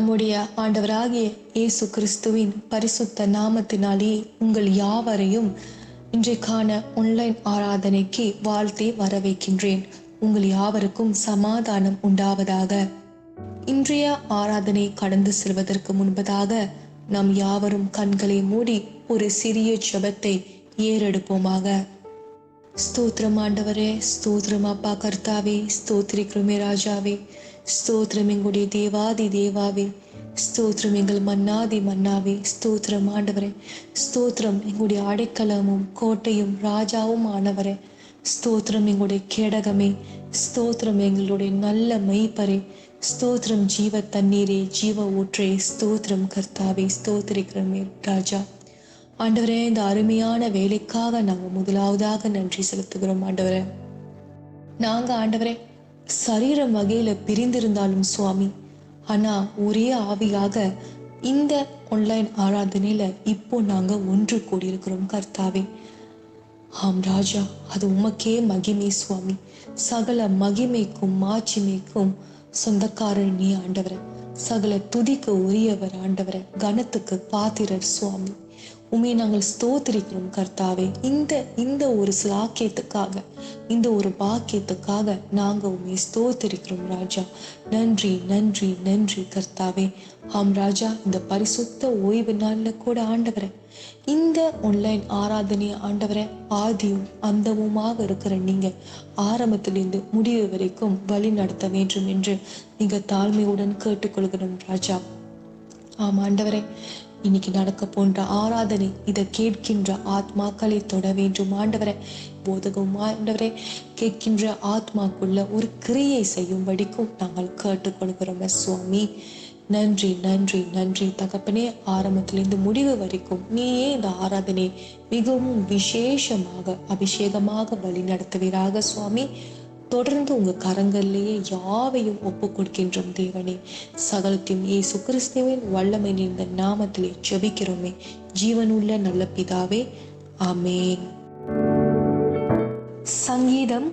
நம்முடைய ஆண்டவராகிய இயேசு கிறிஸ்துவின் பரிசுத்த நாமத்தினாலே உங்கள் யாவரையும் இன்றைக்கான ஆன்லைன் ஆராதனைக்கு வாழ்த்தி வரவேற்கின்றேன். உங்கள் யாவருக்கும் சமாதானம் உண்டாவதாக. இன்றைய ஆராதனை கடந்து செல்வதற்கு முன்பதாக நாம் யாவரும் கண்களை மூடி ஒரு சிறிய ஜெபத்தை ஏறெடுப்போமாக. ஸ்தோத்திரம் ஆண்டவரே, ஸ்தோத்திரம் அப்பா கர்த்தாவே, ஸ்தோத்திரிக்கிறோமே ராஜாவே, ஸ்தோத்திரம் எங்களுடைய தேவாதி தேவாவே, ஸ்தோத்திரம் எங்கள் மன்னாதி மன்னாவே, ஸ்தோத்திரம் ஆண்டவரே, ஸ்தோத்திரம் எங்களுடைய அடைக்கலமும் கோட்டையும் ராஜாவும் ஆனவரே, ஸ்தோத்திரம் எங்களுடைய கேடகமே, ஸ்தோத்திரம் எங்களுடைய நல்ல மெய்ப்பரே, ஸ்தோத்திரம் ஜீவ தண்ணீரே, ஜீவ ஊற்றே, ஸ்தோத்திரம் கர்த்தாவே, ஸ்தோத்திரிக்கிறோமே ராஜா. ஆண்டவரே, இந்த அருமையான வேலைக்காக நாங்கள் முதலாவதாக நன்றி செலுத்துகிறோம் ஆண்டவரே. நாங்கள் ஆண்டவரே சரீரம் வகையில பிரிந்திருந்தாலும் சுவாமி, ஆனா ஒரே ஆவியாக இந்த ஆன்லைன் ஆராதனையில இப்போ நாங்க ஒன்று கூடியிருக்கிறோம் கர்த்தாவே. ஆம் ராஜா, அது உமக்கே மகிமை சுவாமி. சகல மகிமைக்கும் மாட்சிமைக்கும் சொந்தக்காரர் நீ ஆண்டவரே. சகல துதிக்கு உரியவர் ஆண்டவரே, கனத்துக்கு பாத்திரர் சுவாமி. உண்மையை நாங்கள் ஸ்தோத்திரிக்கிறோம் கர்த்தாவே. இந்த ஒரு சிலாக்கியத்துக்காக, இந்த ஒரு பாக்கியத்துக்காக நாங்க உண்மையை ஸ்தோத்திரிக்கிறோம் ராஜா. நன்றி நன்றி நன்றி கர்த்தாவே. ஆம் ராஜா, இந்த பரிசுத்த ஓய்வு நாள்ல கூட ஆண்டவரே, இந்த ஆன்லைன் ஆராதனை ஆண்டவரே ஆதியும் அந்தமுமாக இருக்கிற நீங்க ஆரம்பத்திலிருந்து முடிவு வரைக்கும் வழி நடத்த வேண்டும் என்று நீங்க தாழ்மையுடன் கேட்டுக்கொள்கிறோம் ராஜா. ஆம் ஆண்டவரே, இன்னைக்கு நடக்க போன்ற ஆராதனை இதை கேட்கின்ற ஆத்மாக்களை தொட வேண்டும் ஆண்டவரே. போதகம் ஆண்டவரே, கேட்கின்ற ஆத்மாக்குள்ள ஒரு கிரியை செய்யும்படிக்கும் நாங்கள் கேட்டுக்கொள்கிறோம் சுவாமி. நன்றி நன்றி நன்றி தகப்பனே. ஆரம்பத்திலிருந்து முடிவு வரைக்கும் நீயே இந்த ஆராதனை மிகவும் விசேஷமாக அபிஷேகமாக வழி நடத்துவீராக சுவாமி. தொடர்ந்து உங்க கரங்கள்லேயே யாவையும் ஒப்பு கொடுக்கின்றோம் தேவனே. சகலத்தையும் இயேசு கிறிஸ்துவின் வல்லமை நிறைந்த நாமத்திலே ஜெபிக்கிறோமே ஜீவனுள்ள நல்ல பிதாவே, ஆமென். சங்கீதம்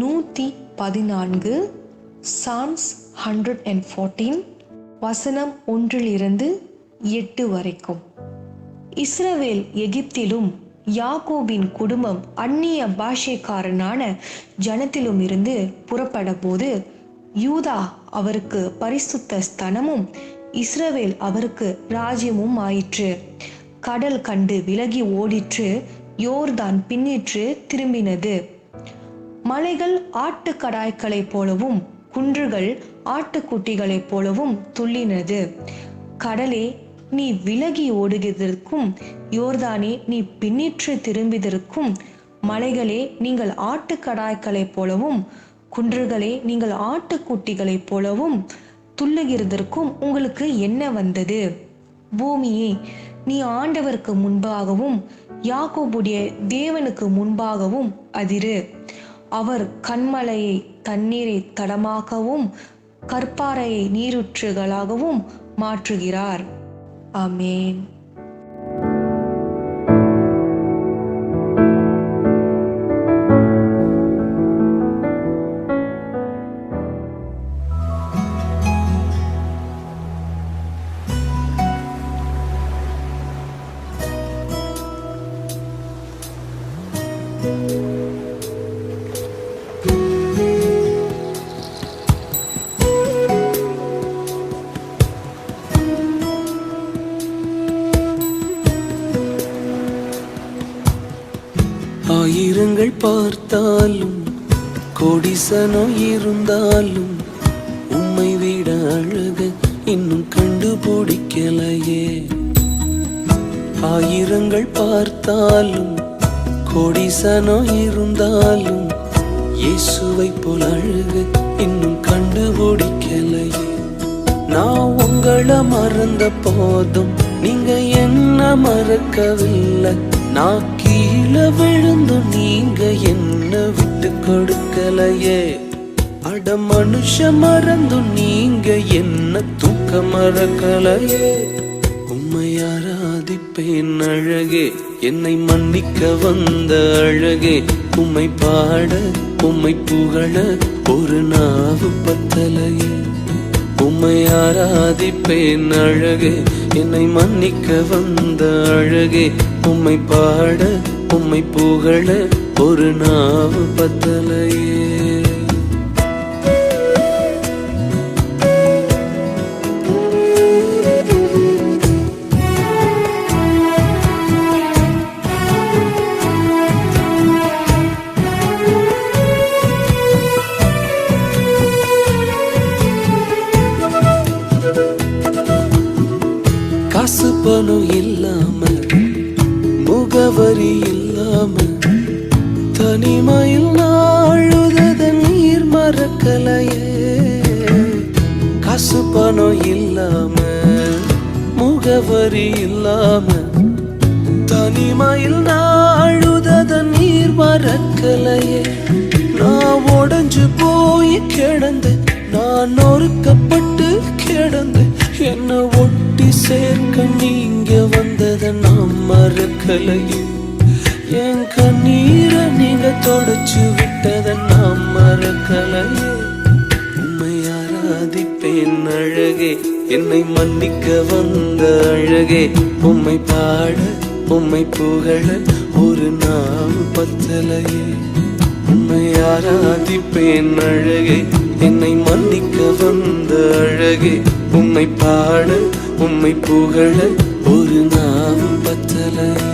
114, சாம்ஸ் 114, வசனம் 1-8 வரைக்கும். இஸ்ரவேல் எகிப்திலும் யாக்கோபின் குடும்பம் அந்நிய பாஷைக்காரனான ஜனத்திலும் இருந்து புறப்பட போது, யூதா அவருக்கு பரிசுத்த ஸ்தனமும் இஸ்ரவேல் அவருக்கு ராஜ்யமும் ஆயிற்று. கடல் கண்டு விலகி ஓடிற்று, யோர்தான் பின்னிற்று திரும்பினது. மலைகள் ஆட்டுக்கடாய்களைப் போலவும் குன்றுகள் ஆட்டுக்குட்டிகளைப் போலவும் துள்ளினது. கடலே, நீ விலகி ஓடுகிறதற்கும், யோர்தானே நீ பின்னிற்று திரும்பியதற்கும், மலைகளே நீங்கள் ஆட்டுக்கடாய்களைப் போலவும் குன்றுகளே நீங்கள் ஆட்டுக்குட்டிகளைப் போலவும் துள்ளுகிறதற்கும் உங்களுக்கு என்ன வந்தது? பூமியே, நீ ஆண்டவருக்கு முன்பாகவும் யாக்கோபுடைய தேவனுக்கு முன்பாகவும் அதிரு. அவர் கன்மலையை தண்ணீரை தடமாகவும் கற்பாறையை நீரூற்றுகளாகவும் மாற்றுகிறார். ஆமென். ஆயிரங்கள் பார்த்தாலும் கோடிசனம் இருந்தாலும் உம்மை விட அழகு இன்னும் கண்டுபிடிக்கலையே. ஆயிரங்கள் பார்த்தாலும் கோடிசனம் இருந்தாலும் இயேசுவை போல் அழகு இன்னும் கண்டுபிடிக்கலையே. நான் உங்களை மறந்த போதும் நீங்க என்ன மறக்கவில்லை. நான் கீழே விழுந்து நீங்க என்ன விட்டு கொடுக்கலையே. அட மனுஷ மறந்து நீங்க என்ன தூக்க மறக்கலையே. உம்மை ஆராதிப்பேன் அழகே, என்னை மன்னிக்க வந்த அழகே. உம்மை பாட உம்மை புகழ ஒரு நாவு பத்தலையே. உம்மை ஆராதிப்பேன் அழகே, என்னை மன்னிக்க வந்த அழகே. உம்மை பாட உம்மை புகழ ஒரு நாவு பத்தலையே. காசு பணம் இல்லாம, முகவரி இல்லாம, தனிமையில் நாழுத நீர் மறக்கலையே. காசு பணம் இல்லாம, முகவரி இல்லாம, தனிமையில் நாழுத நீர் மறக்கலையே. நான் உடைஞ்சு போய் கிடந்து, நான் நொறுக்கப்பட்டு கிடந்து, என்ன ஒட்டி சேர்க்க நீங்க வந்தத நான் மறக்கலையே. என் கண்ணீரை நீங்க தொடச்சு விட்டத நான் மறக்கலையே. உம்மை ஆராதிப்பேன் அழகே, என்னை மன்னிக்க வந்த அழகே. உம்மை பாட உம்மை புகழ ஒரு நாவு பத்தலையே. உம்மை ஆராதிப்பேன் அழகே, என்னை மன்னிக்க வந்த அழகே. உம்மை பாட உம்மை புகழ ஒரு நாவு பத்தலையே.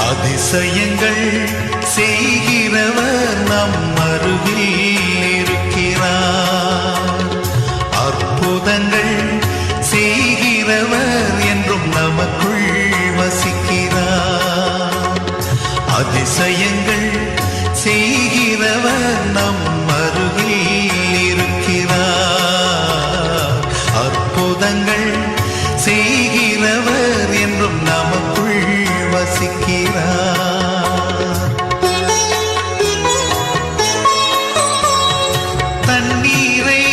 அதிசயங்கள் செய்கிறவர் நம் அருகில் இருக்கிறார். அற்புதங்கள் செய்கிறவர் என்றும் நமக்குள் வசிக்கிறார். அதிசயங்கள் செய்கிறவர் நம் அருகில் இருக்கிறார். அற்புதங்கள் செய்கிறவர் என்றும் நமக்குள் வசிக்கிறார். தண்ணீரை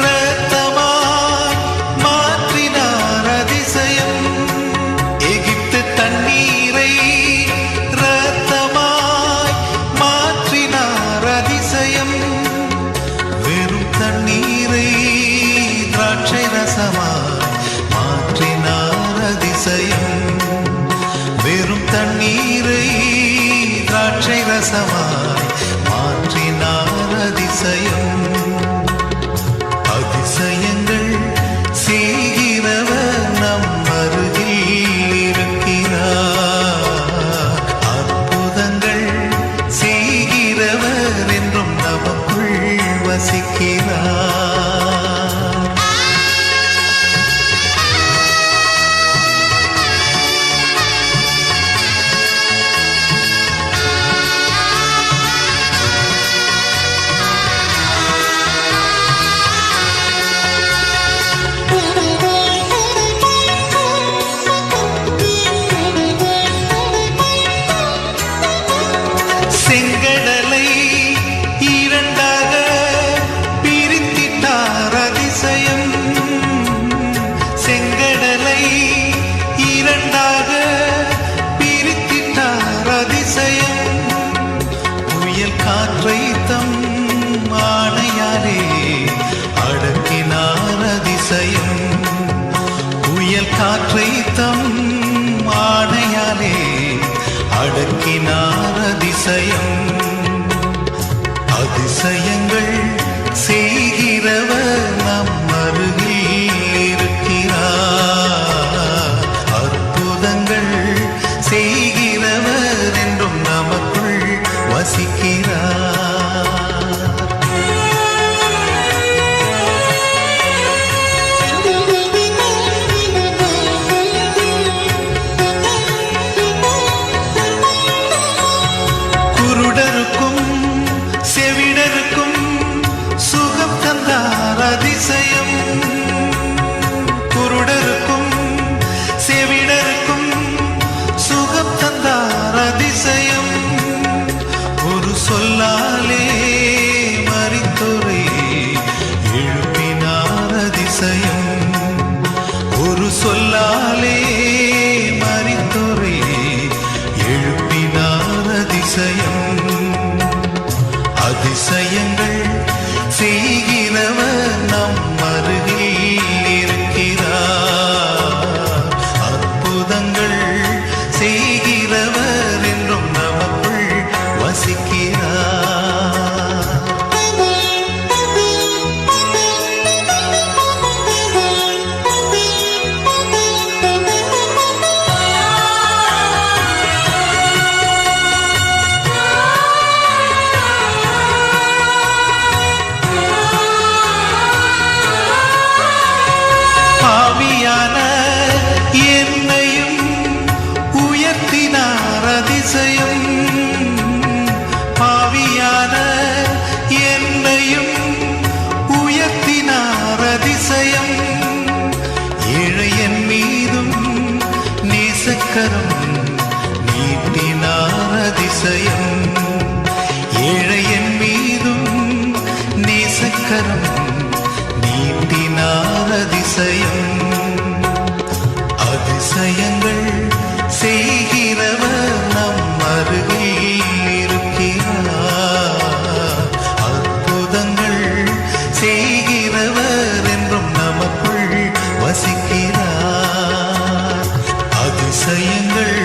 இரத்தமாய் மாற்றினார் அதிசயம். எகிப்து தண்ணீரை இரத்தமாய் மாற்றினார் அதிசயம். வெறும் தண்ணீரை திராட்சை ரசமாய் மாற்றினார் அதிசயம். வெறும் தண்ணீரை திராட்சை ரசமாய் மாற்றினார் அதிசயம். அதிசயங்கள் செய்கிறவர் நம் அருகில் இருக்கிறார். அற்புதங்கள் செய்கிறவர் என்றும் நமக்குள் வசிக்கிறார். செங்கடலை இரண்டாக பிரித்து அதிசயம் ஒரு சொல்லாலே மரித்தோரை எழுப்பினார் அதிசயம் ஒரு சொல்லாலே மரித்தோரை எழுப்பினார் அதிசயம் அதிசயங்கள் செய்கிறவர் நம் அருகில் இருக்கிறார் அற்புதங்கள் செய்கிறவர் என்றும் நமக்குள் வசிக்கிறார் பாவியான என்னையும் உயர்த்தினார் அதிசயம் பாவியான என்னையும் உயர்த்தினார் அதிசயம் ஏழையன் மீதும் நேசக்கரம் நீட்டினார் அதிசயம் ஏழையன் மீதும் நேசக்கரம் நீட்டினார் அதிசயம் அதிசயங்கள் செய்கிறவர் நம் அருகில் இருக்கிறார் அற்புதங்கள் செய்கிறவர் என்றும் நமக்குள் வசிக்கிறார் அதிசயங்கள்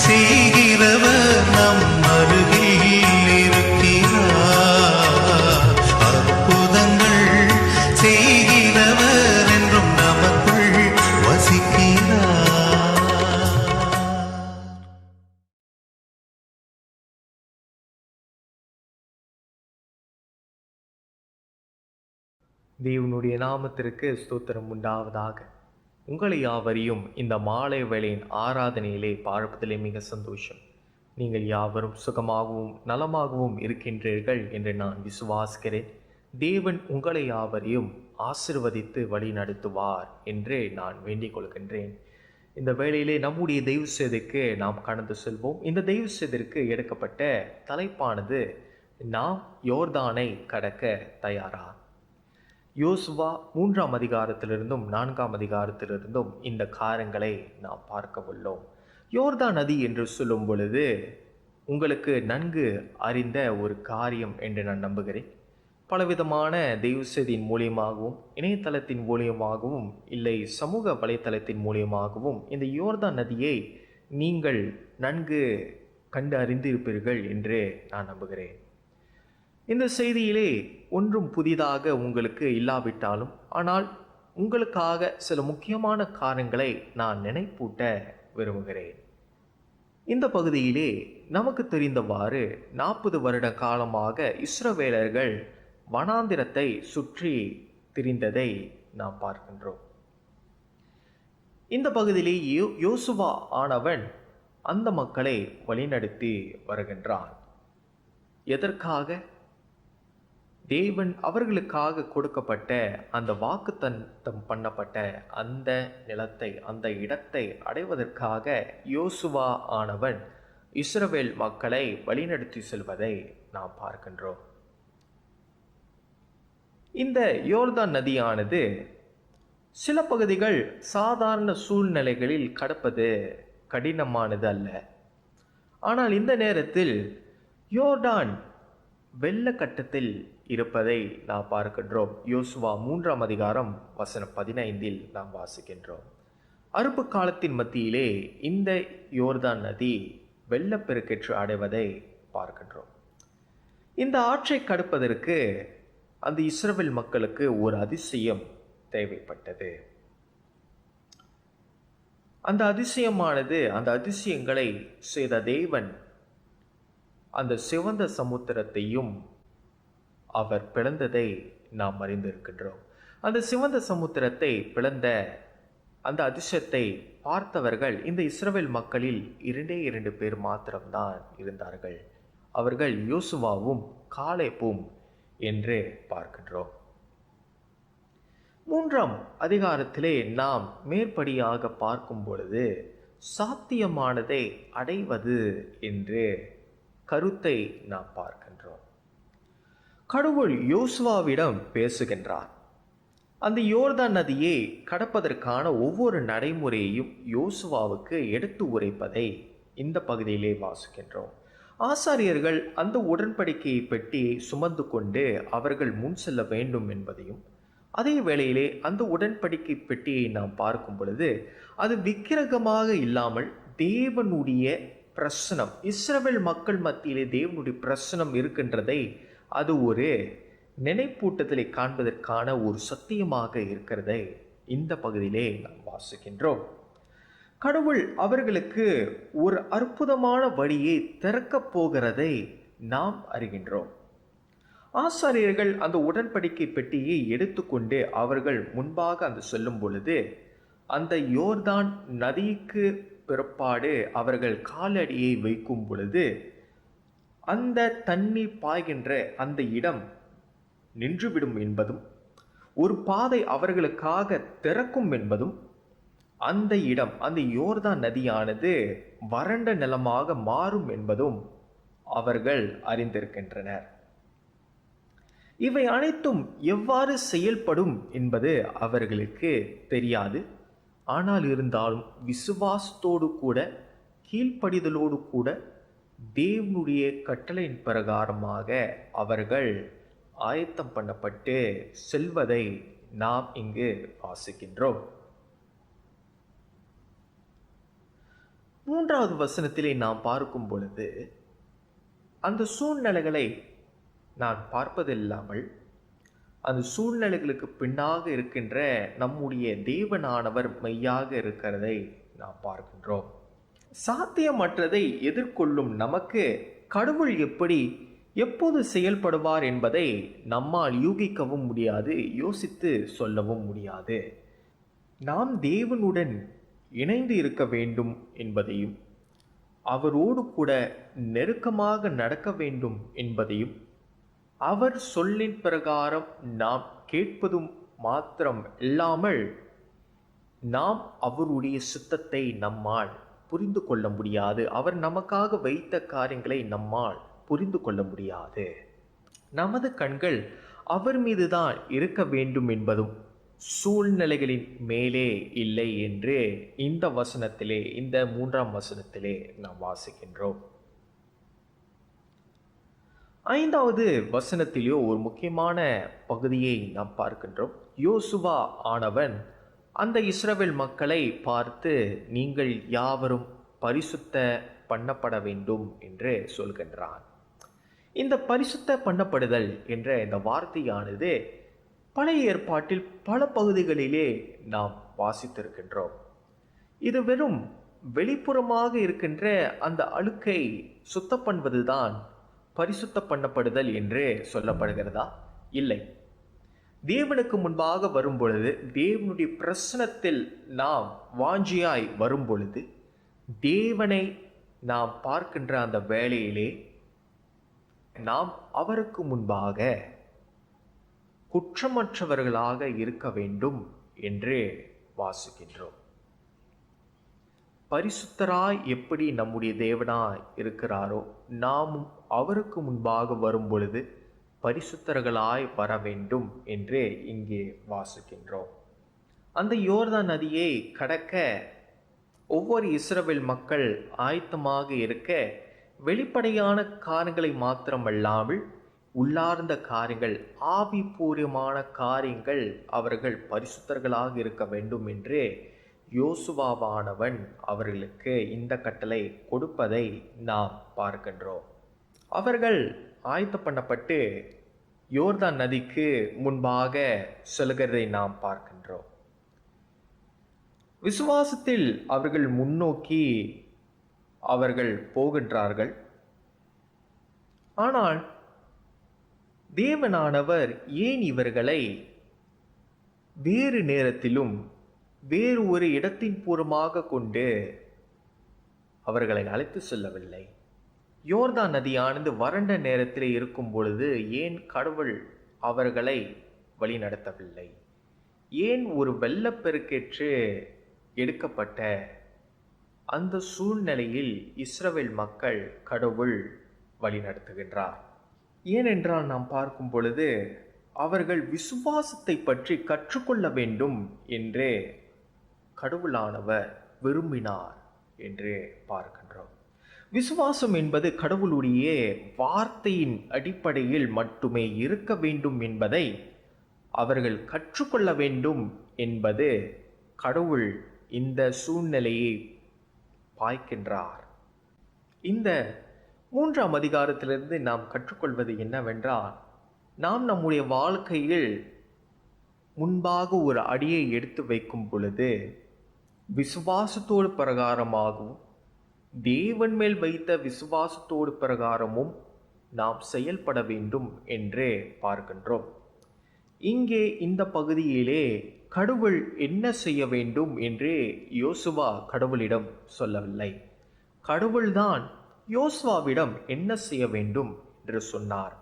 செய்கிறவர் நம் அருகில் இருக்கிறார் அற்புதங்கள் செய்கிறவர் என்றும் நமக்குள் வசிக்கிறார் தேவனுடைய நாமத்திற்கு ஸ்தோத்திரம் உண்டாவதாக. உங்களை யாவரையும் இந்த மாலை வேளையின் ஆராதனையிலே பார்ப்பதிலே மிக சந்தோஷம். நீங்கள் யாவரும் சுகமாகவும் நலமாகவும் இருக்கின்றீர்கள் என்று நான் விசுவாசிக்கிறேன். தேவன் உங்களை யாவரையும் ஆசிர்வதித்து வழி நடத்துவார் என்று நான் வேண்டிக் கொள்கின்றேன். இந்த வேளையிலே நம்முடைய தெய்வ செய்திக்கு நாம் கடந்து செல்வோம். இந்த தெய்வ செய்திற்கு எடுக்கப்பட்ட தலைப்பானது நாம் யோர்தானை கடக்க தயாரா. யோசுவா 3ஆம் அதிகாரத்திலிருந்தும் 4ஆம் அதிகாரத்திலிருந்தும் இந்த காரியங்களை நாம் பார்க்க உள்ளோம். யோர்தான் நதி என்று சொல்லும் பொழுது உங்களுக்கு நன்கு அறிந்த ஒரு காரியம் என்று நான் நம்புகிறேன். பலவிதமான தெய்வ செய்தியின் மூலியமாகவும் இணையதளத்தின் மூலியமாகவும் இல்லை சமூக வலைத்தளத்தின் மூலியமாகவும் இந்த யோர்தான் நதியை நீங்கள் நன்கு கண்டு அறிந்திருப்பீர்கள் என்று நான் நம்புகிறேன். இந்த செய்தியிலே ஒன்றும் புதிதாக உங்களுக்கு இல்லாவிட்டாலும் ஆனால் உங்களுக்காக சில முக்கியமான காரியங்களை நான் நினைப்பூட்ட விரும்புகிறேன். இந்த பகுதியிலே நமக்கு தெரிந்தவாறு 40 வருட காலமாக இஸ்ரவேலர்கள் வனாந்திரத்தை சுற்றி திரிந்ததை நாம் பார்க்கின்றோம். இந்த பகுதியிலே யோசுவா ஆனவன் அந்த மக்களை வழிநடத்தி வருகின்றான். எதற்காக? தேவன் அவர்களுக்காக கொடுக்கப்பட்ட அந்த வாக்குத்தத்தம் பண்ணப்பட்ட அந்த நிலத்தை அந்த இடத்தை அடைவதற்காக யோசுவா ஆனவன் இஸ்ரவேல் மக்களை வழிநடத்தி செல்வதை நாம் பார்க்கின்றோம். இந்த யோர்தான் நதியானது சில பகுதிகள் சாதாரண சூழ்நிலைகளில் கடப்பது கடினமானது அல்ல. ஆனால் இந்த நேரத்தில் யோர்தான் வெள்ளக்கட்டத்தில் இருப்பதை நாம் பார்க்கின்றோம். யோசுவா 3ஆம் அதிகாரம் வசனம் 15 நாம் வாசிக்கின்றோம். அறுப்பு காலத்தின் மத்தியிலே இந்த யோர்தான் நதி வெள்ளப்பெருக்கேற்று அடைவதை பார்க்கின்றோம். இந்த ஆற்றை கடப்பதற்கு அந்த இஸ்ரவேல் மக்களுக்கு ஒரு அதிசயம் தேவைப்பட்டது. அந்த அதிசயங்களை செய்த தேவன் அந்த சிவந்த சமுத்திரத்தையும் அவர் பிளந்ததை நாம் அறிந்திருக்கின்றோம். அந்த சிவந்த சமுத்திரத்தை பிளந்த அந்த அதிசயத்தை பார்த்தவர்கள் இந்த இஸ்ரவேல் மக்களில் 2 பேர் மாத்திரம்தான் இருந்தார்கள். அவர்கள் யோசுவாவும் காலேபும் என்று பார்க்கின்றோம். 3ஆம் அதிகாரத்திலே நாம் மேற்படியாக பார்க்கும் பொழுது சாத்தியமானதை அடைவது என்று கருத்தை நாம் பார்க்கின்றோம். கடவுள் யோசுவாவிடம் பேசுகின்றார். அந்த யோர்தான் நதியை கடப்பதற்கான ஒவ்வொரு நடைமுறையையும் யோசுவாவுக்கு எடுத்து உரைப்பதை இந்த பகுதியிலே வாசிக்கின்றோம். ஆசாரியர்கள் அந்த உடன்படிக்கையை பெட்டியை சுமந்து கொண்டு அவர்கள் முன் செல்ல வேண்டும் என்பதையும், அதே வேளையிலே அந்த உடன்படிக்கை பெட்டியை நாம் பார்க்கும் பொழுது அது விக்கிரகமாக இல்லாமல் தேவனுடைய பிரசனம், இஸ்ரவேல் மக்கள் மத்தியிலே தேவனுடைய பிரசனம் இருக்கின்றதை அது ஒரு நினைப்பூட்டத்திலே காண்பதற்கான ஒரு சத்தியமாக இருக்கிறதை இந்த பகுதியிலே நாம் வாசிக்கின்றோம். கடவுள் அவர்களுக்கு ஒரு அற்புதமான வழியை திறக்கப் போகிறதை நாம் அறிகின்றோம். ஆசாரியர்கள் அந்த உடன்படிக்கை பெட்டியை எடுத்துக்கொண்டு அவர்கள் முன்பாக அந்த செல்லும் பொழுது அந்த யோர்தான் நதிக்கு பிற்பாடு அவர்கள் காலடியை வைக்கும் பொழுது அந்த தண்ணீர் பாய்கின்ற அந்த இடம் நின்றுவிடும் என்பதும், ஒரு பாதை அவர்களுக்காக திறக்கும் என்பதும், அந்த இடம், அந்த யோர்தான் நதியானது வறண்ட நிலமாக மாறும் என்பதும் அவர்கள் அறிந்திருக்கின்றனர். இவை அனைத்தும் எவ்வாறு செயல்படும் என்பது அவர்களுக்கு தெரியாது. ஆனால் இருந்தாலும் விசுவாசத்தோடு கூட, கீழ்ப்படிதலோடு கூட, தேவனுடைய கட்டளையின் பிரகாரமாக அவர்கள் ஆயத்தம் பண்ணப்பட்டு செல்வதை நாம் இங்கு வாசிக்கின்றோம். 3வது வசனத்திலே நாம் பார்க்கும் பொழுது அந்த சூழ்நிலைகளை நான் பார்ப்பதில்லாமல் அந்த சூழ்நிலைகளுக்கு பின்னாக இருக்கின்ற நம்முடைய தேவனானவர் மெய்யாக இருக்கிறதை நாம் பார்க்கின்றோம். சாத்தியமற்றதை எதிர்கொள்ளும் நமக்கு கடவுள் எப்போது செயல்படுவார் என்பதை நம்மால் யூகிக்கவும் முடியாது, யோசித்து சொல்லவும் முடியாது. நாம் தேவனுடன் இணைந்து இருக்க வேண்டும் என்பதையும், அவரோடு கூட நெருக்கமாக நடக்க வேண்டும் என்பதையும், அவர் சொல்லின் பிரகாரம் நாம் கேட்பதும் மாத்திரம் இல்லாமல் நாம் அவருடைய சித்தத்தை நம்மால் புரிந்து கொள்ள முடியாது. அவர் நமக்காக வைத்த காரியங்களை நம்மால் புரிந்து கொள்ள முடியாது. நமது கண்கள் அவர் மீதுதான் இருக்க வேண்டும் என்பதும் சூழ்நிலைகளின் மேலே இல்லை என்று இந்த வசனத்திலே, இந்த 3ஆம் வசனத்திலே நாம் வாசிக்கின்றோம். 5வது வசனத்திலேயோ ஒரு முக்கியமான பகுதியை நாம் பார்க்கின்றோம். யோசுவா ஆனவன் அந்த இஸ்ரவேல் மக்களை பார்த்து, நீங்கள் யாவரும் பரிசுத்த பண்ணப்பட வேண்டும் என்று சொல்கின்றான். இந்த பரிசுத்த பண்ணப்படுதல் என்ற இந்த வார்த்தையானது பழைய ஏற்பாட்டில் பல பகுதிகளிலே நாம் வாசித்திருக்கின்றோம். இது வெறும் வெளிப்புறமாக இருக்கின்ற அந்த அழுக்கை சுத்தம் பண்ணுவதுதான் பரிசுத்த பண்ணப்படுதல் என்று சொல்லப்படுகிறதா? இல்லை. தேவனுக்கு முன்பாக வரும் பொழுது, தேவனுடைய பிரசனத்தில் நாம் வாஞ்சியாய் வரும் பொழுது, தேவனை நாம் பார்க்கின்ற அந்த வேளையிலே நாம் அவருக்கு முன்பாக குற்றமற்றவர்களாக இருக்க வேண்டும் என்று வாசிக்கின்றோம். பரிசுத்தராய் எப்படி நம்முடைய தேவனாய் இருக்கிறாரோ, நாமும் அவருக்கு முன்பாக வரும் பொழுது பரிசுத்தர்களாய் வர வேண்டும் என்று இங்கே வாசிக்கின்றோம். அந்த யோர்தான் நதியை கடக்க ஒவ்வொரு இஸ்ரவேல் மக்கள் ஆயத்தமாக இருக்க, வெளிப்படையான காரியங்களை மாத்திரமல்லாமல் உள்ளார்ந்த காரியங்கள், ஆவிபூர்வமான காரியங்கள், அவர்கள் பரிசுத்தர்களாக இருக்க வேண்டும் என்று யோசுவாவானவன் அவர்களுக்கு இந்த கட்டளை கொடுப்பதை நாம் பார்க்கின்றோம். அவர்கள் ஆயத்த பண்ணப்பட்டு யோர்தான் நதிக்கு முன்பாக செல்கிறதை நாம் பார்க்கின்றோம். விசுவாசத்தில் அவர்கள் முன்னோக்கி அவர்கள் போகின்றார்கள். ஆனால் தேவனானவர் ஏன் இவர்களை வேறு நேரத்திலும் வேறு ஒரு இடத்தின் பூர்வமாக கொண்டு அவர்களை அழைத்து செல்லவில்லை? யோர்தான் நதியானது வறண்ட நேரத்தில் இருக்கும் பொழுது ஏன் கடவுள் அவர்களை வழி நடத்தவில்லை? ஏன் ஒரு வெள்ளப்பெருக்கேற்று எடுக்கப்பட்ட அந்த சூழ்நிலையில் இஸ்ரவேல் மக்கள் கடவுள் வழிநடத்துகின்றார். ஏனென்றால் நாம் பார்க்கும் பொழுது அவர்கள் விசுவாசத்தை பற்றி கற்றுக்கொள்ள வேண்டும் என்று கடவுளானவர் விரும்பினார் என்று பார்க்கின்றோம். விசுவாசம் என்பது கடவுளுடைய வார்த்தையின் அடிப்படையில் மட்டுமே இருக்க வேண்டும் என்பதை அவர்கள் கற்றுக்கொள்ள வேண்டும் என்பது கடவுள் இந்த சூழ்நிலையை பாய்க்கின்றார். இந்த 3ஆம் அதிகாரத்திலிருந்து நாம் கற்றுக்கொள்வது என்னவென்றால், நாம் நம்முடைய வாழ்க்கையில் முன்பாக ஒரு அடியை எடுத்து வைக்கும் பொழுது விசுவாசத்தோடு பிரகாரமாகவும் தேவன் மேல் வைத்த விசுவாசத்தோடு பிரகாரமும் நாம் செயல்பட வேண்டும் என்று பார்க்கின்றோம். இங்கே இந்த பகுதியிலே கடவுள் என்ன செய்ய வேண்டும் என்று யோசுவா கடவுளிடம் சொல்லவில்லை. கடவுள்தான் யோசுவாவிடம் என்ன செய்ய வேண்டும் என்று சொன்னார்.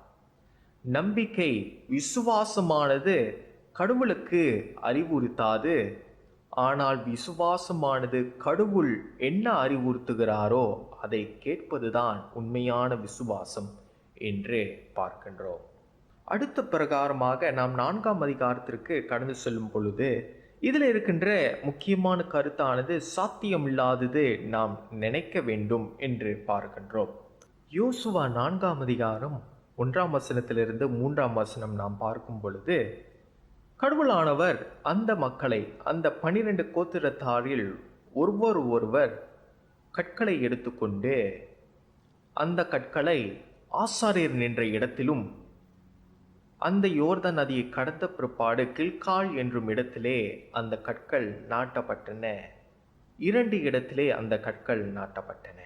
நம்பிக்கை, விசுவாசமானது கடவுளுக்கு அறிவுறுத்தாது. ஆனால் விசுவாசமானது கடவுள் என்ன அறிவுறுத்துகிறாரோ அதை கேட்பதுதான் உண்மையான விசுவாசம் என்று பார்க்கின்றோம். அடுத்த பிரகாரமாக நாம் 4ஆம் அதிகாரத்திற்கு கடந்து செல்லும் பொழுது இதில் இருக்கின்ற முக்கியமான கருத்தானது சாத்தியமில்லாதது நாம் நினைக்க வேண்டும் என்று பார்க்கின்றோம். யோசுவா 4ஆம் அதிகாரம் 1ஆம் வசனத்திலிருந்து 3ஆம் வசனம் நாம் பார்க்கும் பொழுது கடவுளானவர் அந்த மக்களை, அந்த 12 கோத்திரத்தாரில் ஒருவர் கற்களை எடுத்துக்கொண்டு அந்த கற்களை ஆசாரியர் நின்ற இடத்திலும் அந்த யோர்தான் நதியை கடந்த பிற்பாடு கில்கால் என்றும் இடத்திலே அந்த கற்கள் நாட்டப்பட்டன. 2 இடத்திலே அந்த கற்கள் நாட்டப்பட்டன.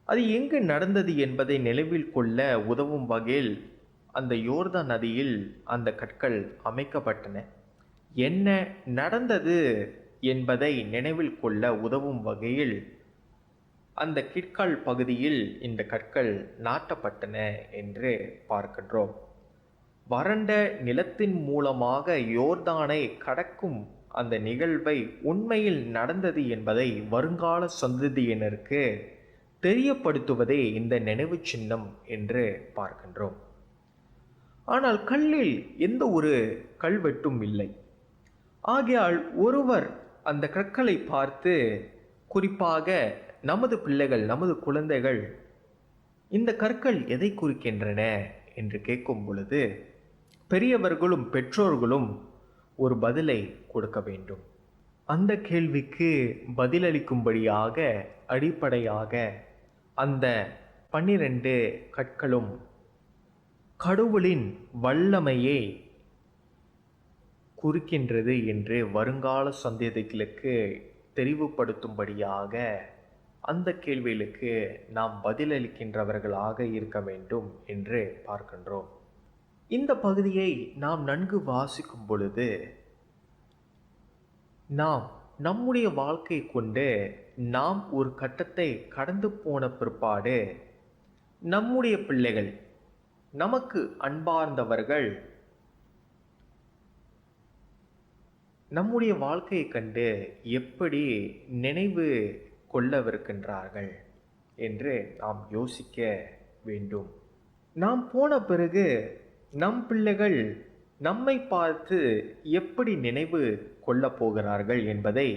அது எங்கு நடந்தது என்பதை நினைவில் கொள்ள உதவும் வகையில் அந்த யோர்தான் நதியில் அந்த கற்கள் அமைக்கப்பட்டன. என்ன நடந்தது என்பதை நினைவில் கொள்ள உதவும் வகையில் அந்த கிற்கால் பகுதியில் இந்த கற்கள் நாட்டப்பட்டன என்று பார்க்கின்றோம். வறண்ட நிலத்தின் மூலமாக யோர்தானை கடக்கும் அந்த நிகழ்வை உண்மையில் நடந்தது என்பதை வருங்கால சந்ததியினருக்கு தெரியப்படுத்துவதே இந்த நினைவு சின்னம் என்று பார்க்கின்றோம். ஆனால் கல்லில் எந்த ஒரு கல்வெட்டும் இல்லை. ஆகையால் ஒருவர் அந்த கற்களை பார்த்து, குறிப்பாக நமது பிள்ளைகள், நமது குழந்தைகள், இந்த கற்கள் எதை குறிக்கின்றன என்று கேட்கும் பொழுது பெரியவர்களும் பெற்றோர்களும் ஒரு பதிலை கொடுக்க வேண்டும். அந்த கேள்விக்கு பதிலளிக்கும்படியாக அடிப்படையாக அந்த 12 கற்களும் கடவுளின் வல்லமையை குறிக்கின்றது என்று வருங்கால சந்ததிகளுக்கு தெரிவுபடுத்தும்படியாக அந்த கேள்விகளுக்கு நாம் பதிலளிக்கின்றவர்களாக இருக்க வேண்டும் என்று பார்க்கின்றோம். இந்த பகுதியை நாம் நன்கு வாசிக்கும் பொழுது நாம் நம்முடைய வாழ்க்கை கொண்டு நாம் ஒரு கட்டத்தை கடந்து போன பிற்பாடு நம்முடைய பிள்ளைகள், நமக்கு அன்பார்ந்தவர்கள் நம்முடைய வாழ்க்கையை கண்டு எப்படி நினைவு கொள்ளவிருக்கின்றார்கள் என்று நாம் யோசிக்க வேண்டும். நாம் போன பிறகு நம் பிள்ளைகள் நம்மை பார்த்து எப்படி நினைவு கொள்ளப் போகிறார்கள் என்பதை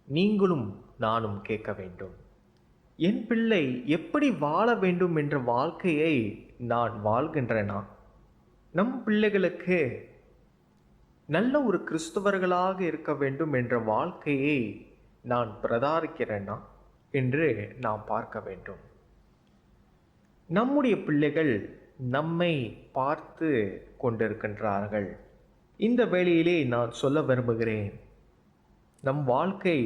நீங்களும் நானும் கேட்க வேண்டும். என் பிள்ளை எப்படி வாழ வேண்டும் என்ற வாழ்க்கையை நான் வாழ்கின்றேனா? நம் பிள்ளைகளுக்கு நல்ல ஒரு கிறிஸ்தவர்களாக இருக்க வேண்டும் என்ற வாழ்க்கையை நான் பிரதாரிக்கிறேனா என்று நாம் பார்க்க வேண்டும். நம்முடைய பிள்ளைகள் நம்மை பார்த்து கொண்டிருக்கின்றார்கள். இந்த வேளையிலே நான் சொல்ல விரும்புகிறேன், நம் வாழ்க்கை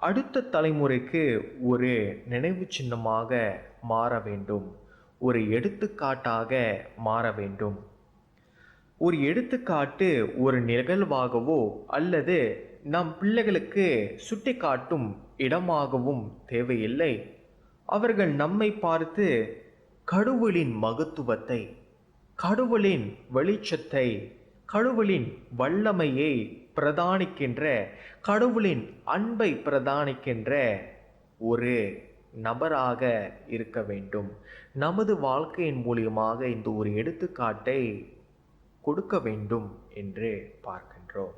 அடுத்த தலைமுறைக்கு ஒரு நினைவு சின்னமாக மாற வேண்டும், ஒரு எடுத்துக்காட்டாக மாற வேண்டும். ஒரு எடுத்துக்காட்டு ஒரு நிகழ்வாகவோ அல்லது நம் பிள்ளைகளுக்கு சுட்டி காட்டும் இடமாகவும் தேவையில்லை. அவர்கள் நம்மை பார்த்து கடவுளின் மகத்துவத்தை, கடவுளின் வெளிச்சத்தை, கடவுளின் வல்லமையை பிரதானிக்கின்ற, கடவுளின் அன்பை பிரதானிக்கின்ற ஒரு நபராக இருக்க வேண்டும். நமது வாழ்க்கையின் மூலியமாக இந்த ஒரு எடுத்துக்காட்டை கொடுக்க வேண்டும் என்று பார்க்கின்றோம்.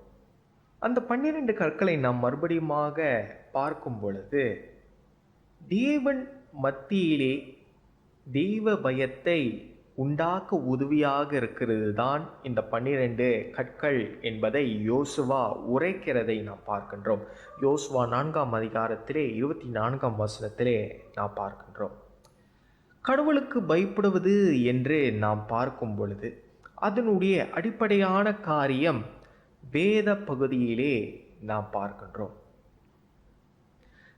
அந்த 12 கற்களை நாம் மறுபடியுமாக பார்க்கும் பொழுது, தேவன் மத்தியிலே தெய்வ பயத்தை உண்டாக்க உதவியாக இருக்கிறது தான் இந்த 12 கற்கள் என்பதை யோசுவா உரைக்கிறதை நாம் பார்க்கின்றோம். யோசுவா 4ஆம் அதிகாரத்திலே 24ஆம் வசனத்திலே நாம் பார்க்கின்றோம். கடவுளுக்கு பயப்படுவது என்று நாம் பார்க்கும் பொழுது அதனுடைய அடிப்படையான காரியம் வேத பகுதியிலே நாம் பார்க்கின்றோம்.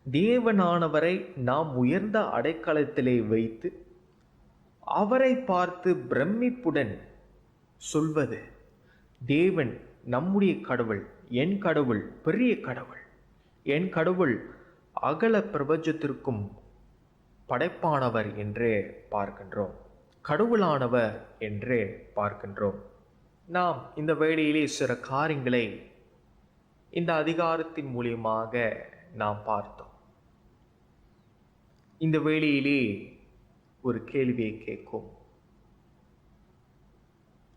தேவனானவரை நாம் உயர்ந்த அடைக்கலத்திலே வைத்து அவரை பார்த்து பிரமிப்புடன் சொல்வது, தேவன் நம்முடைய கடவுள், என் கடவுள் பெரிய கடவுள், என் கடவுள் அகல பிரபஞ்சத்திற்கும் படைப்பானவர் என்று பார்க்கின்றோம், கடவுளானவர் என்று பார்க்கின்றோம். நாம் இந்த வேளையிலே சில காரியங்களை இந்த அதிகாரத்தின் மூலியமாக நாம் பார்த்தோம். இந்த வேளையிலே ஒரு கேள்வியை கேட்கும்.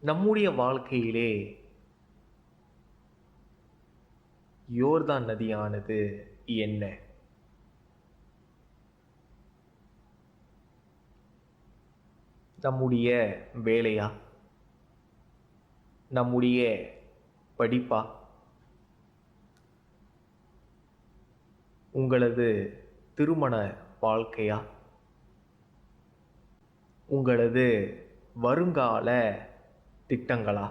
நம்முடைய வாழ்க்கையிலே யோர்தான் நதியானது என்ன? நம்முடைய வேலையா? நம்முடைய படிப்பா? உங்களது திருமண வாழ்க்கையா? உங்களது வருங்கால திட்டங்களா?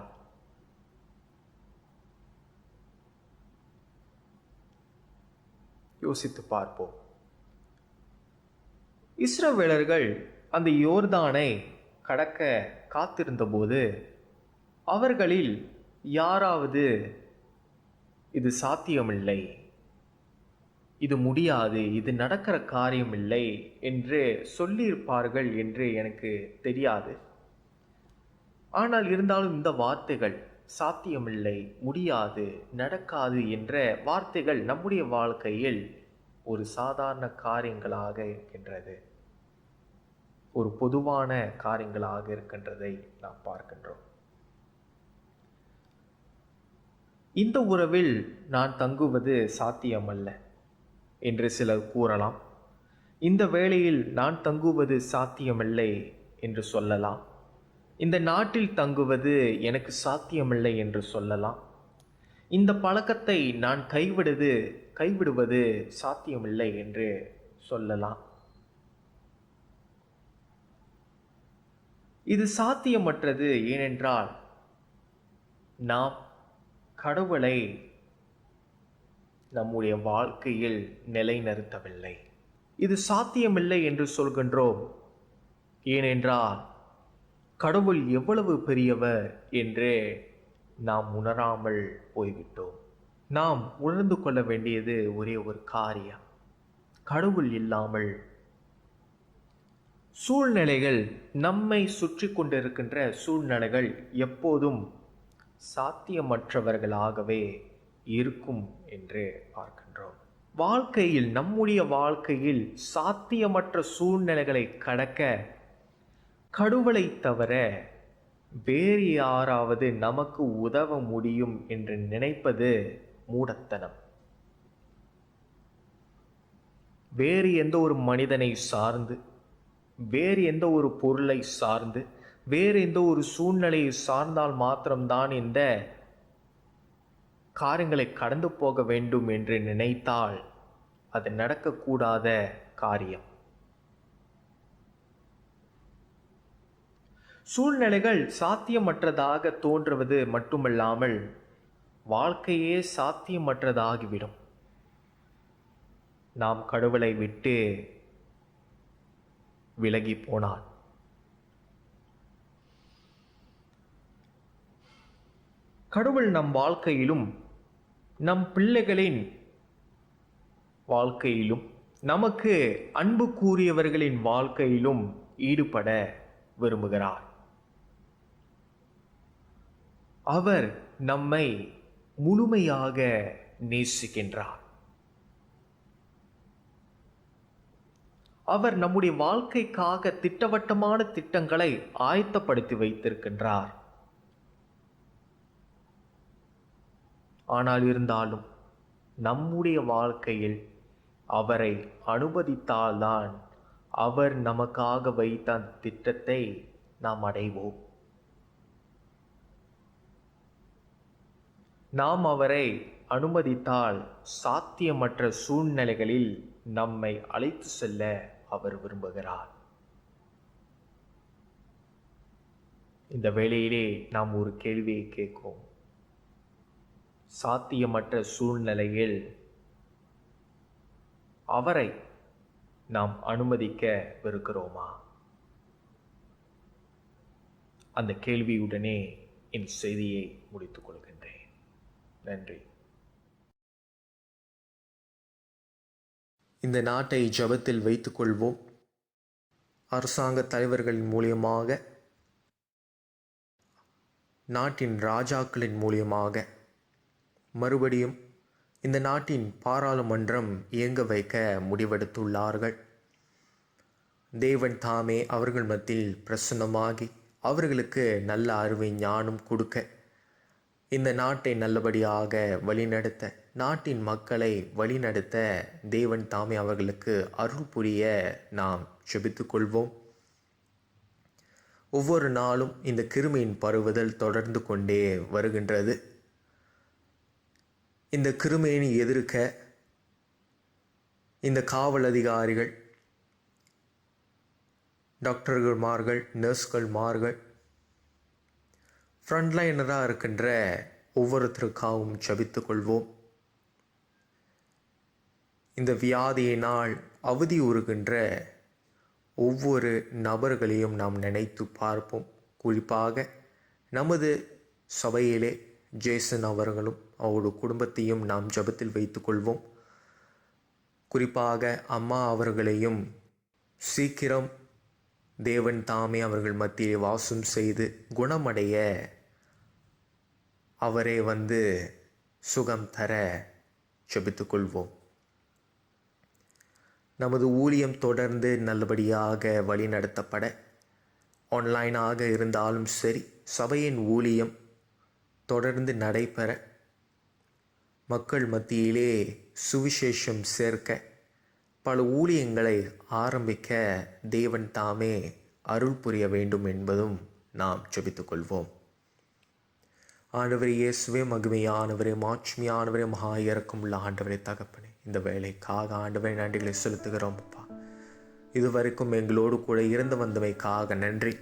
யோசித்து பார்ப்போம். இஸ்ரவேலர்கள் அந்த யோர்தானை கடக்க காத்திருந்தபோது அவர்களில் யாராவது இது சாத்தியமில்லை, இது முடியாது, இது நடக்கிற காரியமில்லை என்று சொல்லியிருப்பார்கள் என்று எனக்கு தெரியாது. ஆனால் இருந்தாலும் இந்த வார்த்தைகள் சாத்தியமில்லை, முடியாது, நடக்காது என்ற வார்த்தைகள் நம்முடைய வாழ்க்கையில் ஒரு சாதாரண காரியங்களாக இருக்கின்றது, ஒரு பொதுவான காரியங்களாக இருக்கின்றதை நாம் பார்க்கின்றோம். இந்த உறவில் நான் தங்குவது சாத்தியமல்ல என்று சிலர் கூறலாம். இந்த வேளையில் நான் தங்குவது சாத்தியமில்லை என்று சொல்லலாம். இந்த நாட்டில் தங்குவது எனக்கு சாத்தியமில்லை என்று சொல்லலாம். இந்த பழக்கத்தை நான் கைவிடுவது சாத்தியமில்லை என்று சொல்லலாம். இது சாத்தியமற்றது. ஏனென்றால் நாம் கடவுளை நம்முடைய வாழ்க்கையில் நிலைநிறுத்தவில்லை. இது சாத்தியமில்லை என்று சொல்கின்றோம் ஏனென்றால் கடவுள் எவ்வளவு பெரியவர் என்று நாம் உணராமல் போய்விட்டோம். நாம் உணர்ந்து கொள்ள வேண்டியது ஒரே ஒரு காரியம், கடவுள் இல்லாமல் சூழ்நிலைகள், நம்மை சுற்றி கொண்டிருக்கின்ற சூழ்நிலைகள் எப்போதும் சாத்தியமற்றவர்களாகவே இருக்கும் என்று பார்க்கின்றோம். வாழ்க்கையில், நம்முடைய வாழ்க்கையில் சாத்தியமற்ற சூழ்நிலைகளை கடக்க கடவுளை தவிர வேறு யாராவது நமக்கு உதவ முடியும் என்று நினைப்பது மூடத்தனம். வேறு எந்த ஒரு மனிதனை சார்ந்து, வேறு எந்த ஒரு பொருளை சார்ந்து, வேறு எந்த ஒரு சூழ்நிலையை சார்ந்தால் மாத்திரம்தான் இந்த காரியங்களை கடந்து போக வேண்டும் என்று நினைத்தால் அது நடக்கக்கூடாத காரியம். சூழ்நிலைகள் சாத்தியமற்றதாக தோன்றுவது மட்டுமல்லாமல் வாழ்க்கையே சாத்தியமற்றதாகிவிடும் நாம் கடவுளை விட்டு விலகி போனால். கடவுள் நம் வாழ்க்கையிலும், நம் பிள்ளைகளின் வாழ்க்கையிலும், நமக்கு அன்பு கூறியவர்களின் வாழ்க்கையிலும் ஈடுபட விரும்புகிறார். அவர் நம்மை முழுமையாக நேசிக்கின்றார். அவர் நம்முடைய வாழ்க்கைக்காக திட்டவட்டமான திட்டங்களை ஆயத்தப்படுத்தி வைத்திருக்கின்றார். ஆனால் இருந்தாலும் நம்முடைய வாழ்க்கையில் அவரை அனுமதித்தால்தான் அவர் நமக்காக வைத்த அந்த திட்டத்தை நாம் அடைவோம். நாம் அவரை அனுமதித்தால் சாத்தியமற்ற சூழ்நிலைகளில் நம்மை அழைத்து செல்ல அவர் விரும்புகிறார். இந்த வேளையிலே நாம் ஒரு கேள்வியை கேட்கிறோம். சாத்தியமற்ற சூழ்நிலையில் அவரை நாம் அனுமதிக்க விருக்கிறோமா? அந்த கேள்வியுடனே என் செய்தியை முடித்துக் கொள்கின்றேன். நன்றி. இந்த நாட்டை ஜெபத்தில் வைத்துக் கொள்வோம். அரசாங்க தலைவர்களின் மூலியமாக, நாட்டின் ராஜாக்களின் மூலியமாக மறுபடியும் இந்த நாட்டின் பாராளுமன்றம் இயங்க வைக்க முடிவெடுத்துள்ளார்கள். தேவன் தாமே அவர்கள் மத்தியில் பிரசன்னமாகி அவர்களுக்கு நல்ல அறிவை ஞானம் கொடுக்க, இந்த நாட்டை நல்லபடியாக வழிநடத்த, நாட்டின் மக்களை வழிநடத்த தேவன் தாமே அவர்களுக்கு அருள் புரிய நாம் ஜெபித்துக் கொள்வோம். ஒவ்வொரு நாளும் இந்த கிருமியின் பரவுதல் தொடர்ந்து கொண்டே வருகின்றது. இந்த கிருமியை எதிர்க்க இந்த காவல் அதிகாரிகள், டாக்டர்கள்மார்கள், நர்ஸ்கள்மார்கள், ஃப்ரண்ட்லைனராக இருக்கின்ற ஒவ்வொருத்தருக்காகவும் ஜெபித்துக் கொள்வோம். இந்த வியாதியினால் அவதியுறுகின்ற ஒவ்வொரு நபர்களையும் நாம் நினைத்து பார்ப்போம். குறிப்பாக நமது சபையிலே ஜேசன் அவர்களும் அவருடைய குடும்பத்தையும் நாம் ஜெபத்தில் வைத்துக் கொள்வோம். குறிப்பாக அம்மா அவர்களையும் சீக்கிரம் தேவன் தாமே அவர்கள் மத்தியிலே வாசம் செய்து குணமடைய அவரே வந்து சுகம் தர ஜெபித்துக் கொள்வோம். நமது ஊழியம் தொடர்ந்து நல்லபடியாக வழி நடத்தப்பட, ஆன்லைனாக இருந்தாலும் சரி, சபையின் ஊழியம் தொடர்ந்து நடைபெற, மக்கள் மத்தியிலே சுவிசேஷம் சேர்க்க, பல ஊழியங்களை ஆரம்பிக்க தேவன் தாமே அருள் புரிய வேண்டும் என்பதும் நாம் ஜெபித்துக் கொள்வோம். ஆண்டவரே இயேசுவே, மகிமையானவரே, மாட்சிமையானவரே, மகா இரக்கமுள்ள ஆண்டவரே, தகப்பனே, இந்த வேலைக்காக ஆண்டவரே நன்றிகளை செலுத்துகிறோம் அப்பா. இதுவரைக்கும் எங்களோடு கூட இருந்து வந்தமைக்காக நன்றி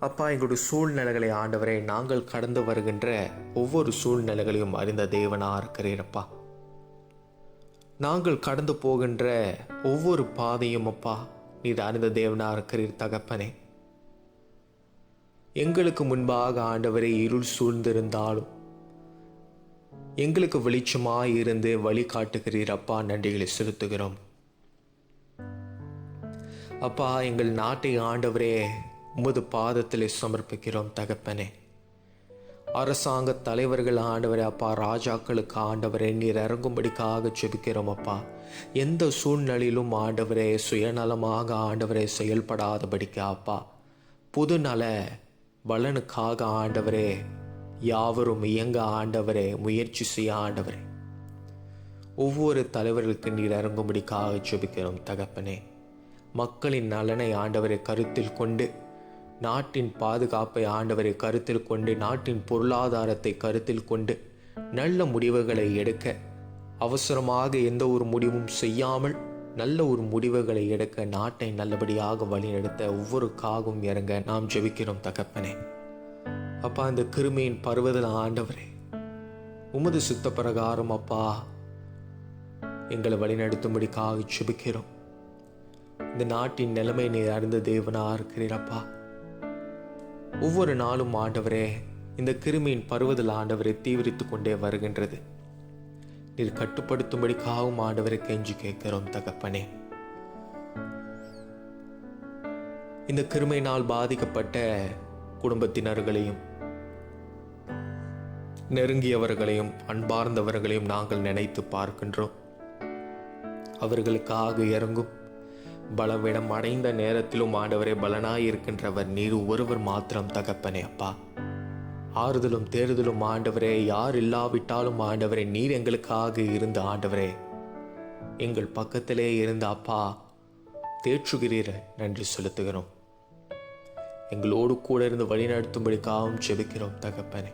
அப்பா. எங்களுடைய சூழ்நிலைகளை ஆண்டவரே, நாங்கள் கடந்து வருகின்ற ஒவ்வொரு சூழ்நிலைகளையும் அறிந்த தேவனாக இருக்கிறீரப்பா. நாங்கள் கடந்து போகின்ற ஒவ்வொரு பாதையும் அப்பா நீர் அறிந்த தேவனாக இருக்கிறீர் தகப்பனே. எங்களுக்கு முன்பாக ஆண்டவரே இருள் சூழ்ந்திருந்தாலும் எங்களுக்கு வெளிச்சமாய் இருந்து வழி காட்டுகிறீர் அப்பா. நன்றிகளை செலுத்துகிறோம் அப்பா. எங்கள் நாட்டை ஆண்டவரே உமது பாதத்திலே சமர்ப்பிக்கிறோம் தகப்பனே. அரசாங்க தலைவர்கள் ஆண்டவரே அப்பா, ராஜாக்களுக்கு ஆண்டவரே நீர் இறங்கும்படிக்காக ஜெபிக்கிறோம் அப்பா. எந்த சூழ்நிலையிலும் ஆண்டவரே சுயநலமாக ஆண்டவரே செயல்படாதபடிக்கு அப்பா, புதுநல பலனுக்காக ஆண்டவரே யாவரும் இயங்க ஆண்டவரே முயற்சி செய்ய ஆண்டவரே. ஒவ்வொரு தலைவர்களுக்கு நீர் இறங்கும்படிக்காக ஜெபிக்கிறோம் தகப்பனே. மக்களின் நலனை ஆண்டவரை கருத்தில் கொண்டு, நாட்டின் பாதுகாப்பை ஆண்டவரை கருத்தில் கொண்டு, நாட்டின் பொருளாதாரத்தை கருத்தில் கொண்டு நல்ல முடிவுகளை எடுக்க, அவசரமாக எந்த ஒரு முடிவும் செய்யாமல் நல்ல ஒரு முடிவுகளை எடுக்க, நாட்டை நல்லபடியாக வழிநடத்த ஒவ்வொரு காகும் இறங்க நாம் ஜெபிக்கிறோம் தகப்பனே. அப்பா, இந்த கிருமியின் பருவதல் ஆண்டவரே உமது சுத்த பிரகாரம் அப்பா எங்களை வழிநடத்தும்படிக்காக ஜெபிக்கிறோம். இந்த நாட்டின் நிலைமை நீர் அறிந்த தேவனா இருக்கிறீரப்பா. ஒவ்வொரு நாளும் ஆண்டவரே இந்த கிருமியின் பருவதல் ஆண்டவரை தீவிரித்து கொண்டே வருகின்றது. நீர் கட்டுப்படுத்தும்படிக்காகவும் ஆண்டவரை கெஞ்சி கேட்கிறோம் தகப்பனே. இந்த கிருமியினால் பாதிக்கப்பட்ட குடும்பத்தினர்களையும் நெருங்கியவர்களையும் அன்பார்ந்தவர்களையும் நாங்கள் நினைத்து பார்க்கின்றோம். அவர்களுக்காக இறங்கும். பலவிடம் அடைந்த நேரத்திலும் ஆண்டவரே பலனாயிருக்கின்றவர் நீர் ஒருவர் மாத்திரம் தகப்பனே அப்பா. ஆறுதலும் தேறுதலும் ஆண்டவரே, யார் இல்லாவிட்டாலும் ஆண்டவரே நீர் எங்களுக்காக இருந்த ஆண்டவரே எங்கள் பக்கத்திலே இருந்த அப்பா தேற்றுகிறீர நன்றி செலுத்துகிறோம். எங்களோடு கூட இருந்து வழிநடத்தும்படிக்காகவும் செபிக்கிறோம் தகப்பனே.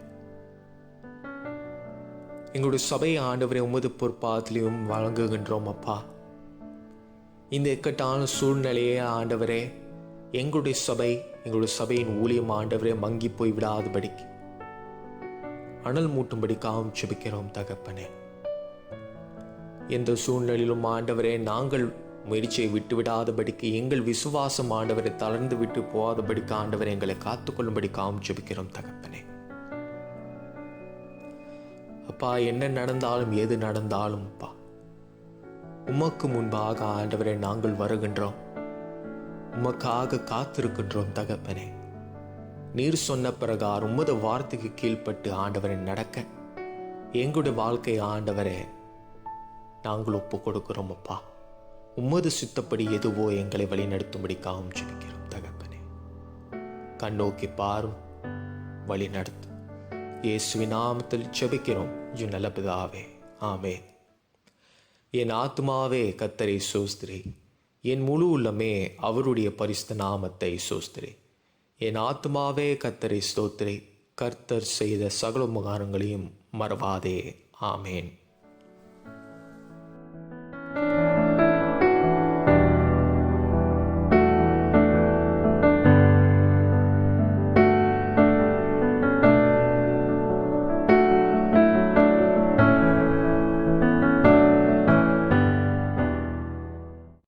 எங்களுடைய சபையை ஆண்டவரை உமது பொறுப்பாத்திலையும் வழங்குகின்றோம் அப்பா. இந்த இக்கட்டான சூழ்நிலையே ஆண்டவரே எங்களுடைய சபையின் ஊழியம் ஆண்டவரே மங்கி போய் விடாதபடிக்கு அனல் மூட்டும்படிக்காகவும் செபிக்கிறோம் தகப்பனே. எந்த சூழ்நிலையிலும் ஆண்டவரே நாங்கள் முயற்சியை விட்டுவிடாதபடிக்கு, எங்கள் விசுவாசம் ஆண்டவரை தளர்ந்து விட்டு போகாதபடிக்கு ஆண்டவரை எங்களை காத்துக்கொள்ளும்படிக்காகவும் செபிக்கிறோம் தகப்பனே. அப்பா, என்ன நடந்தாலும் எது நடந்தாலும் அப்பா உமக்கு முன்பாக ஆண்டவரை நாங்கள் வருகின்றோம். உமக்காக காத்திருக்கின்றோம் தகப்பனே. நீர் சொன்ன பிரகாரம் உமது வார்த்தைக்கு கீழ்ப்பட்டு ஆண்டவரை நடக்க எங்களுடைய வாழ்க்கை ஆண்டவரே நாங்கள் ஒப்பு கொடுக்கிறோம் அப்பா. உமது சித்தப்படி எதுவோ எங்களை வழிநடத்தும்படிக்காகவும் ஜெபிக்கிறோம் தகப்பனே. கண்ணோக்கி பாரும், வழி நடத்தும். இயேசுவின் நாமத்தில் ஜெபிக்கிறோம் நல்ல பிதாவே, ஆமென். என் ஆத்துமாவே கர்த்தரை ஸ்தோத்திரி, என் முழு உள்ளமே அவருடைய பரிசுத்த நாமத்தை ஸ்தோத்திரி. என் ஆத்துமாவே கர்த்தரை ஸ்தோத்திரி, கர்த்தர் செய்த சகல உபகாரங்களையும் மறவாதே. ஆமென்.